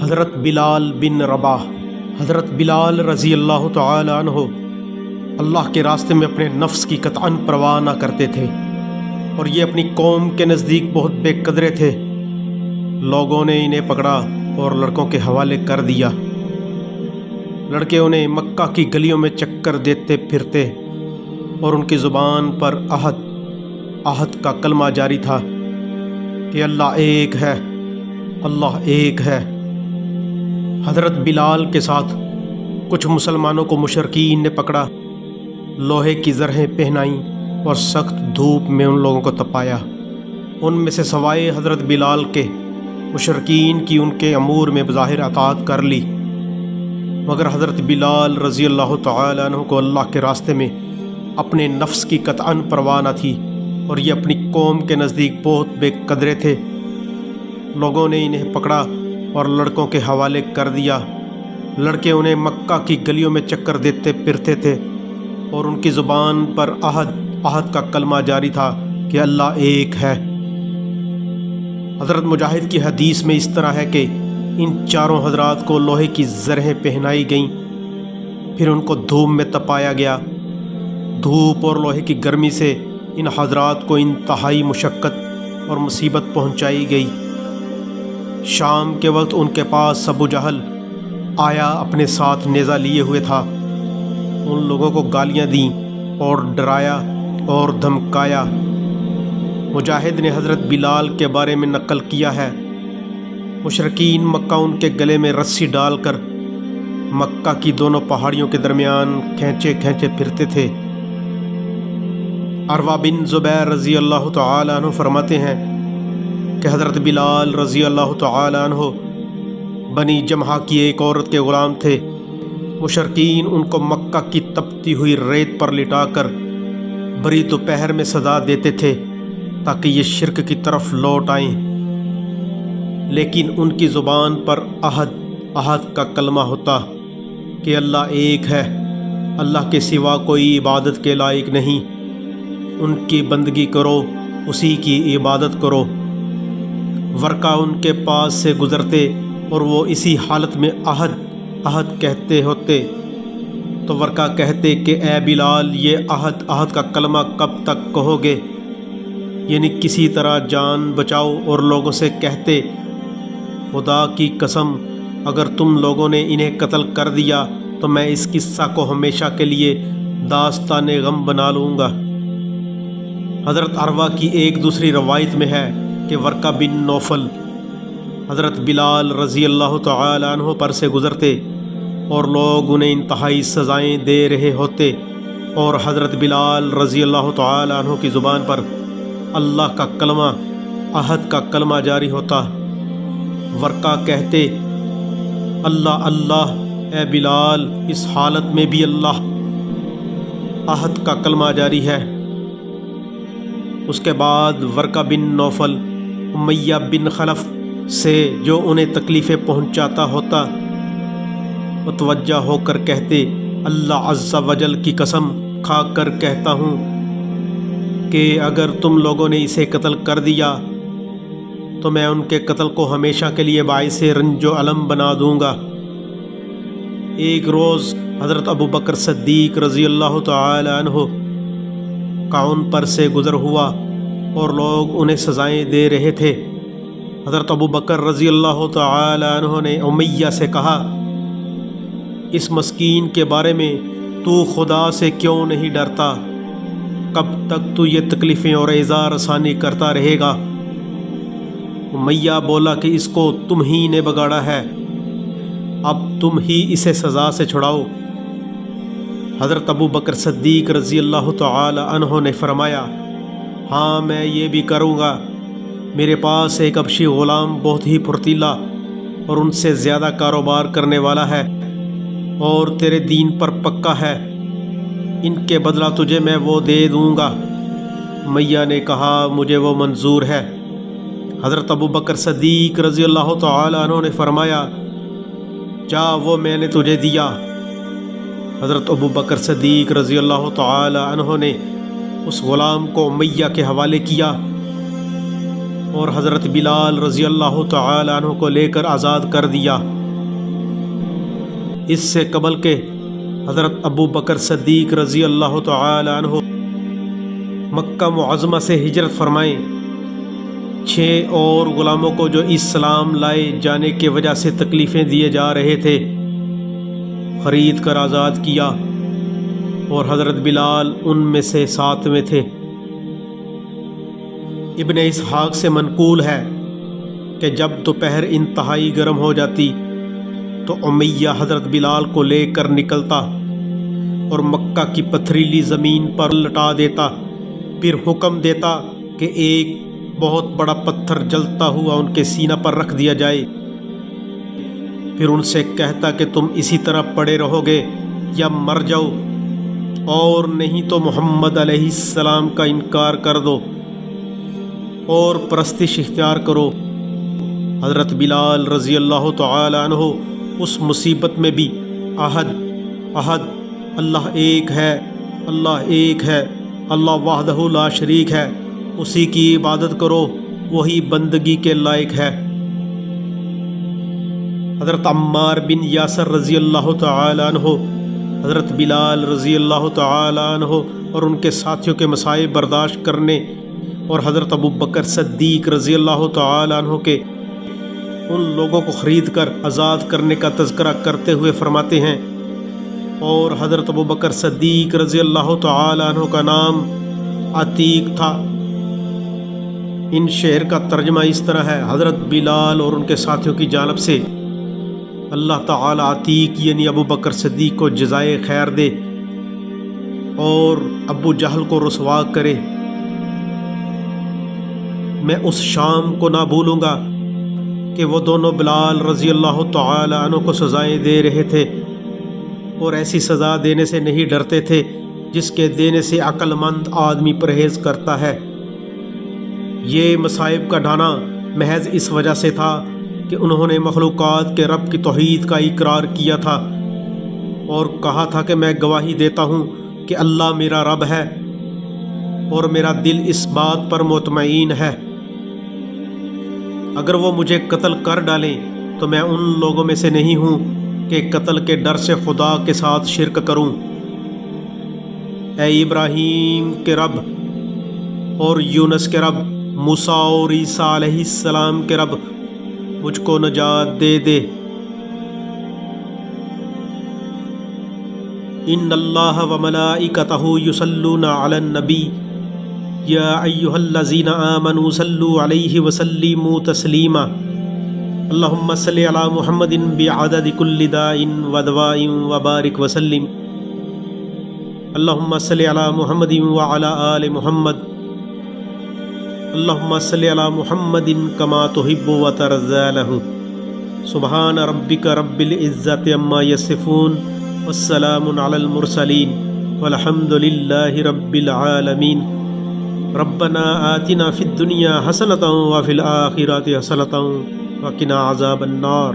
حضرت بلال بن رباح۔ حضرت بلال رضی اللہ تعالی عنہ اللہ کے راستے میں اپنے نفس کی قطعاً پرواہ نہ کرتے تھے، اور یہ اپنی قوم کے نزدیک بہت بے قدرے تھے۔ لوگوں نے انہیں پکڑا اور لڑکوں کے حوالے کر دیا۔ لڑکے انہیں مکہ کی گلیوں میں چکر دیتے پھرتے، اور ان کی زبان پر عہد کا کلمہ جاری تھا کہ اللہ ایک ہے، اللہ ایک ہے۔ حضرت بلال کے ساتھ کچھ مسلمانوں کو مشرکین نے پکڑا، لوہے کی زرہیں پہنائیں اور سخت دھوپ میں ان لوگوں کو تپایا۔ ان میں سے سوائے حضرت بلال کے مشرکین کی ان کے امور میں بظاہر اطاعت کر لی، مگر حضرت بلال رضی اللہ تعالی عنہ کو اللہ کے راستے میں اپنے نفس کی قطعاً پرواہ نہ تھی، اور یہ اپنی قوم کے نزدیک بہت بے قدرے تھے۔ لوگوں نے انہیں پکڑا اور لڑکوں کے حوالے کر دیا۔ لڑکے انہیں مکہ کی گلیوں میں چکر دیتے پھرتے تھے، اور ان کی زبان پر عہد کا کلمہ جاری تھا کہ اللہ ایک ہے۔ حضرت مجاہد کی حدیث میں اس طرح ہے کہ ان چاروں حضرات کو لوہے کی زرہیں پہنائی گئیں، پھر ان کو دھوپ میں تپایا گیا۔ دھوپ اور لوہے کی گرمی سے ان حضرات کو انتہائی مشقت اور مصیبت پہنچائی گئی۔ شام کے وقت ان کے پاس ابو جہل آیا، اپنے ساتھ نیزہ لیے ہوئے تھا۔ ان لوگوں کو گالیاں دیں اور ڈرایا اور دھمکایا۔ مجاہد نے حضرت بلال کے بارے میں نقل کیا ہے، مشرکین مکہ ان کے گلے میں رسی ڈال کر مکہ کی دونوں پہاڑیوں کے درمیان کھینچے پھرتے تھے۔ عروہ بن زبیر رضی اللہ تعالی عنہ فرماتے ہیں کہ حضرت بلال رضی اللہ تعالی عنہ بنی جمحہ کی ایک عورت کے غلام تھے۔ مشرکین ان کو مکہ کی تپتی ہوئی ریت پر لٹا کر بری دوپہر میں سزا دیتے تھے تاکہ یہ شرک کی طرف لوٹ آئیں، لیکن ان کی زبان پر عہد کا کلمہ ہوتا کہ اللہ ایک ہے، اللہ کے سوا کوئی عبادت کے لائق نہیں، ان کی بندگی کرو، اسی کی عبادت کرو۔ ورقہ ان کے پاس سے گزرتے اور وہ اسی حالت میں عہد کہتے ہوتے تو ورقہ کہتے کہ اے بلال، یہ عہد کا کلمہ کب تک کہو گے؟ یعنی کسی طرح جان بچاؤ، اور لوگوں سے کہتے خدا کی قسم اگر تم لوگوں نے انہیں قتل کر دیا تو میں اس قصہ کو ہمیشہ کے لیے داستان غم بنا لوں گا۔ حضرت عروہ کی ایک دوسری روایت میں ہے کہ ورقہ بن نوفل حضرت بلال رضی اللہ تعالی عنہ پر سے گزرتے اور لوگ انہیں انتہائی سزائیں دے رہے ہوتے، اور حضرت بلال رضی اللہ تعالی عنہ کی زبان پر اللہ کا کلمہ، عہد کا کلمہ جاری ہوتا۔ ورقہ کہتے اللہ اللہ، اے بلال، اس حالت میں بھی اللہ، عہد کا کلمہ جاری ہے۔ اس کے بعد ورقہ بن نوفل امیہ بن خلف سے جو انہیں تکلیفیں پہنچاتا ہوتا متوجہ ہو کر کہتے اللہ عز و جل کی قسم کھا کر کہتا ہوں کہ اگر تم لوگوں نے اسے قتل کر دیا تو میں ان کے قتل کو ہمیشہ کے لیے باعث رنج و الم بنا دوں گا۔ ایک روز حضرت ابو بکر صدیق رضی اللہ تعالی عنہ کا ان پر سے گزر ہوا اور لوگ انہیں سزائیں دے رہے تھے۔ حضرت ابو بکر رضی اللہ تعالی عنہ نے امیہ سے کہا، اس مسکین کے بارے میں تو خدا سے کیوں نہیں ڈرتا؟ کب تک تو یہ تکلیفیں اور ایذا رسانی کرتا رہے گا؟ امیہ بولا کہ اس کو تم ہی نے بگاڑا ہے، اب تم ہی اسے سزا سے چھڑاؤ۔ حضرت ابو بکر صدیق رضی اللہ تعالی عنہ نے فرمایا، ہاں میں یہ بھی کروں گا۔ میرے پاس ایک حبشی غلام بہت ہی پھرتیلا اور ان سے زیادہ کاروبار کرنے والا ہے، اور تیرے دین پر پکا ہے، ان کے بدلہ تجھے میں وہ دے دوں گا۔ امیہ نے کہا، مجھے وہ منظور ہے۔ حضرت ابو بکر صدیق رضی اللہ تعالی عنہ نے فرمایا، جا وہ میں نے تجھے دیا۔ حضرت ابو بکر صدیق رضی اللہ تعالی عنہ نے اس غلام کو امیہ کے حوالے کیا۔ اور حضرت بلال رضی اللہ تعالی عنہ کو لے کر آزاد کر دیا۔ اس سے قبل کہ حضرت ابو بکر صدیق رضی اللہ تعالی عنہ مکہ معظمہ سے ہجرت فرمائیں، 6 اور غلاموں کو جو اسلام لائے جانے کی وجہ سے تکلیفیں دیے جا رہے تھے خرید کر آزاد کیا، اور حضرت بلال ان میں سے 7ویں تھے۔ ابن اسحاق سے منقول ہے کہ جب دوپہر انتہائی گرم ہو جاتی تو امیہ حضرت بلال کو لے کر نکلتا اور مکہ کی پتھریلی زمین پر لٹا دیتا، پھر حکم دیتا کہ ایک بہت بڑا پتھر جلتا ہوا ان کے سینہ پر رکھ دیا جائے، پھر ان سے کہتا کہ تم اسی طرح پڑے رہو گے یا مر جاؤ، اور نہیں تو محمد علیہ السلام کا انکار کر دو اور پرستش اختیار کرو۔ حضرت بلال رضی اللہ تعالی عنہ اس مصیبت میں بھی احد احد، اللہ ایک ہے، اللہ ایک ہے، اللہ وحدہ لا شریک ہے، اسی کی عبادت کرو، وہی بندگی کے لائق ہے۔ حضرت عمار بن یاسر رضی اللہ تعالی عنہ حضرت بلال رضی اللہ تعالی عنہ اور ان کے ساتھیوں کے مصائب برداشت کرنے اور حضرت ابو بکر صدیق رضی اللہ تعالی عنہ کے ان لوگوں کو خرید کر آزاد کرنے کا تذکرہ کرتے ہوئے فرماتے ہیں، اور حضرت ابو بکر صدیق رضی اللہ تعالی عنہ کا نام عتیق تھا۔ ان شعر کا ترجمہ اس طرح ہے: حضرت بلال اور ان کے ساتھیوں کی جانب سے اللہ تعالی عتیق یعنی ابو بکر صدیق کو جزائے خیر دے اور ابو جہل کو رسوا کرے۔ میں اس شام کو نہ بھولوں گا کہ وہ دونوں بلال رضی اللہ تعالی عنہ کو سزائیں دے رہے تھے، اور ایسی سزا دینے سے نہیں ڈرتے تھے جس کے دینے سے عقل مند آدمی پرہیز کرتا ہے۔ یہ مصائب کا ڈھانا محض اس وجہ سے تھا کہ انہوں نے مخلوقات کے رب کی توحید کا اقرار کیا تھا اور کہا تھا کہ میں گواہی دیتا ہوں کہ اللہ میرا رب ہے، اور میرا دل اس بات پر مطمئن ہے اگر وہ مجھے قتل کر ڈالیں تو میں ان لوگوں میں سے نہیں ہوں کہ قتل کے ڈر سے خدا کے ساتھ شرک کروں۔ اے ابراہیم کے رب اور یونس کے رب، موسیٰ اور عیسیٰ علیہ السلام کے رب، مجھ کو نجات دے دے۔ ان اللہ و ملائکتہ یصلون علی النبی یا ایھا الذین آمنوا صلوا علیہ وسلموا تسلیما۔ اللہم صل علی محمد بعدد کل داء ودواء وبارک وسلم۔ اللہم صل علی محمد وعلی آل محمد۔ اللہم صل علی محمد کما تحب وترضى له۔ سبحان ربک رب العزۃ عما یصفون والسلام علی المرسلین والحمد للہ رب العالمین۔ ربنا آتنا فی الدنیا حسنۃ وفی الآخرۃ حسنۃ وقنا عذاب النار۔